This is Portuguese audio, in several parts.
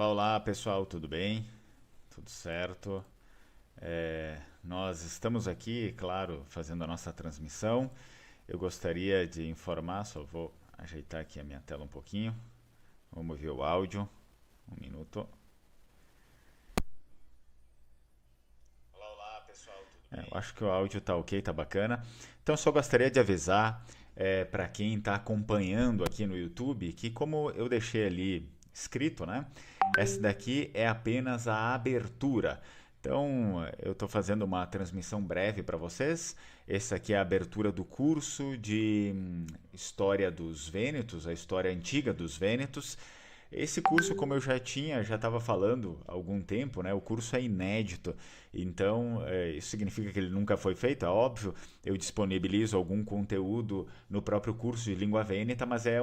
Olá, olá pessoal, tudo bem? Tudo certo? Nós estamos aqui, claro, fazendo a nossa transmissão. Eu gostaria de informar, só vou ajeitar aqui a minha tela um pouquinho. Vamos ver o áudio. Um minuto. Olá, olá pessoal, tudo bem? Eu acho que o áudio tá ok, tá bacana. Então, só gostaria de avisar para quem está acompanhando aqui no YouTube que, como eu deixei ali escrito, né? Essa daqui é apenas a abertura. Então, eu estou fazendo uma transmissão breve para vocês. Essa aqui é a abertura do curso de História dos Vênetos, a história antiga dos Vênetos. Esse curso, como eu já estava falando há algum tempo, né? O curso é inédito, então isso significa que ele nunca foi feito, é óbvio. Eu disponibilizo algum conteúdo no próprio curso de língua vêneta, mas é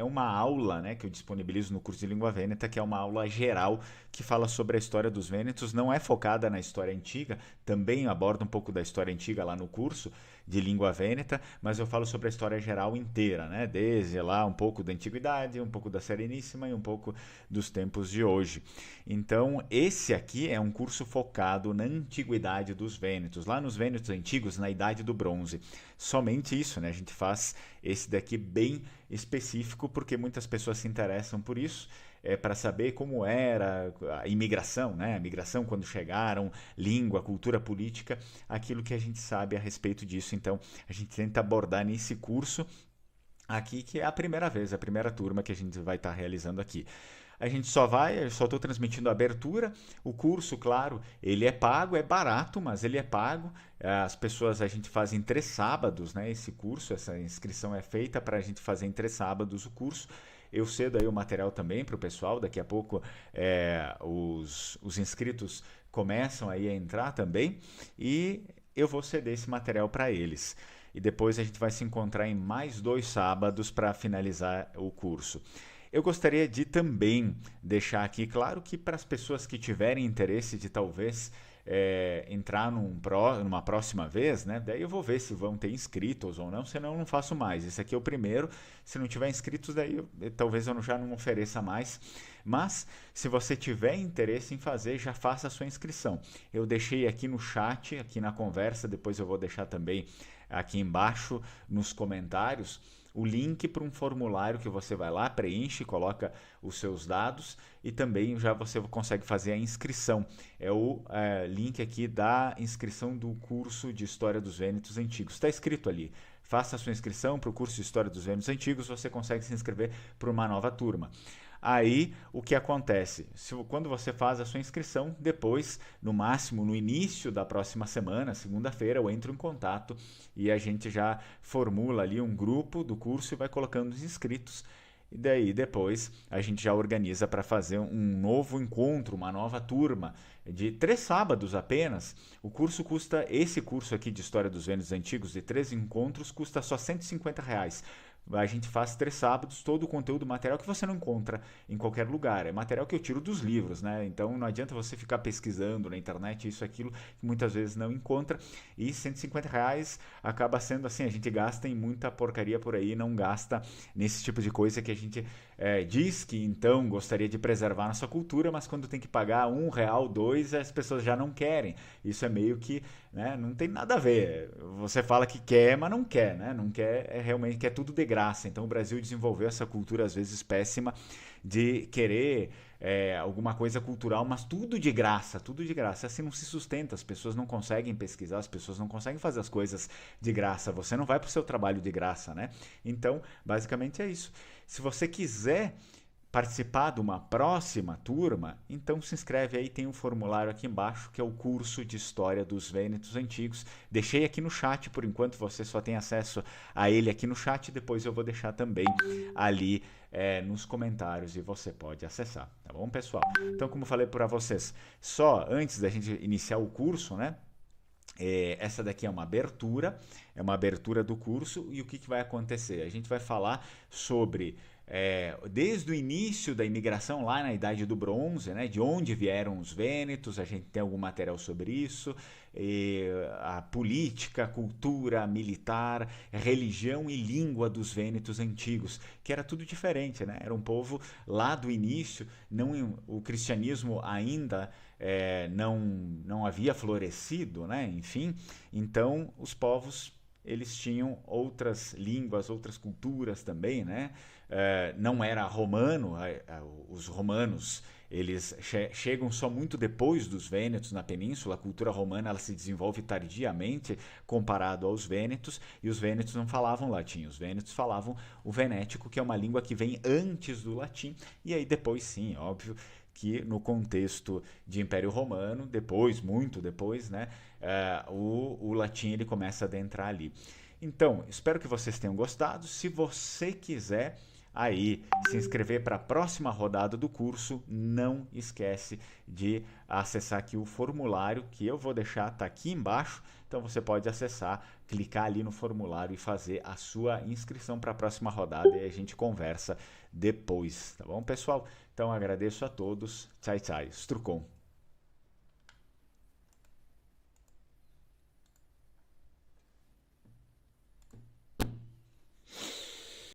uma aula, né, que eu disponibilizo no curso de língua vêneta, que é uma aula geral que fala sobre a história dos vênetos, não é focada na história antiga, também aborda um pouco da história antiga lá no curso de língua vêneta, mas eu falo sobre a história geral inteira, né, desde lá um pouco da antiguidade, um pouco da Sereníssima e um pouco dos tempos de hoje. Então, esse aqui é um curso focado na antiguidade dos vênetos, lá nos vênetos antigos, na Idade do Bronze. Somente isso, né? A gente faz esse daqui bem específico porque muitas pessoas se interessam por isso, para saber como era a imigração, né? A migração quando chegaram, língua, cultura política, aquilo que a gente sabe a respeito disso. Então, a gente tenta abordar nesse curso aqui, que é a primeira vez, a primeira turma que a gente vai estar realizando aqui. A gente eu só estou transmitindo a abertura. O curso, claro, ele é pago, é barato, mas ele é pago. As pessoas, a gente faz em 3 sábados, né? Esse curso, essa inscrição é feita para a gente fazer em 3 sábados o curso. Eu cedo aí o material também para o pessoal. Daqui a pouco os inscritos começam aí a entrar também e eu vou ceder esse material para eles. E depois a gente vai se encontrar em mais 2 sábados para finalizar o curso. Eu gostaria de também deixar aqui claro que para as pessoas que tiverem interesse de talvez entrar numa próxima vez, né? Daí eu vou ver se vão ter inscritos ou não, senão eu não faço mais. Esse aqui é o primeiro. Se não tiver inscritos, daí talvez eu já não ofereça mais. Mas se você tiver interesse em fazer, já faça a sua inscrição. Eu deixei aqui no chat, aqui na conversa, depois eu vou deixar também aqui embaixo nos comentários o link para um formulário que você vai lá, preenche, coloca os seus dados e também já você consegue fazer a inscrição. É o link aqui da inscrição do curso de História dos Vênetos Antigos. Está escrito ali. Faça a sua inscrição para o curso de História dos Vênetos Antigos, você consegue se inscrever para uma nova turma. Aí, o que acontece? Quando você faz a sua inscrição, depois, no máximo no início da próxima semana, segunda-feira, eu entro em contato e a gente já formula ali um grupo do curso e vai colocando os inscritos. E daí depois a gente já organiza para fazer um novo encontro, uma nova turma de 3 sábados apenas. Esse curso aqui de História dos Vênetos Antigos de 3 encontros custa só R$ 150. A gente faz 3 sábados, todo o conteúdo, material que você não encontra em qualquer lugar. É material que eu tiro dos livros, né? Então não adianta você ficar pesquisando na internet isso, aquilo, que muitas vezes não encontra. E R$ 150 acaba sendo assim, a gente gasta em muita porcaria por aí, não gasta nesse tipo de coisa que a gente diz que então gostaria de preservar nossa cultura, mas quando tem que pagar R$ 1, R$ 2, as pessoas já não querem. Isso é meio que, né, não tem nada a ver. Você fala que quer, mas não quer, né? Não quer, realmente quer tudo de graça. Então o Brasil desenvolveu essa cultura às vezes péssima de querer alguma coisa cultural, mas tudo de graça, tudo de graça. Assim não se sustenta, as pessoas não conseguem pesquisar, as pessoas não conseguem fazer as coisas de graça. Você não vai para o seu trabalho de graça, né? Então, basicamente é isso. Se você quiser participar de uma próxima turma, então se inscreve aí, tem um formulário aqui embaixo que é o curso de História dos Vênetos Antigos. Deixei aqui no chat, por enquanto você só tem acesso a ele aqui no chat, depois eu vou deixar também ali nos comentários e você pode acessar, tá bom, pessoal? Então, como falei para vocês, só antes da gente iniciar o curso, né? Essa daqui é uma abertura do curso e o que vai acontecer? A gente vai falar sobre desde o início da imigração lá na Idade do Bronze, né, de onde vieram os vênetos, a gente tem algum material sobre isso, a política, a cultura, a militar, a religião e língua dos vênetos antigos, que era tudo diferente, né? Era um povo lá do início, o cristianismo ainda não havia florescido, né? Enfim, então os povos eles tinham outras línguas, outras culturas também, né? Não era romano, os romanos eles chegam só muito depois dos vênetos na península. A cultura romana ela se desenvolve tardiamente comparado aos vênetos, e os vênetos não falavam latim, os vênetos falavam o venético, que é uma língua que vem antes do latim, e aí depois sim, óbvio, que no contexto de Império Romano, depois, muito depois, né, o latim ele começa a adentrar ali. Então, espero que vocês tenham gostado. Se você quiser aí se inscrever para a próxima rodada do curso, não esquece de acessar aqui o formulário que eu vou deixar, tá aqui embaixo. Então você pode acessar, clicar ali no formulário e fazer a sua inscrição para a próxima rodada, e a gente conversa depois, tá bom, pessoal? Então agradeço a todos. Tchau, tchau. Strucon.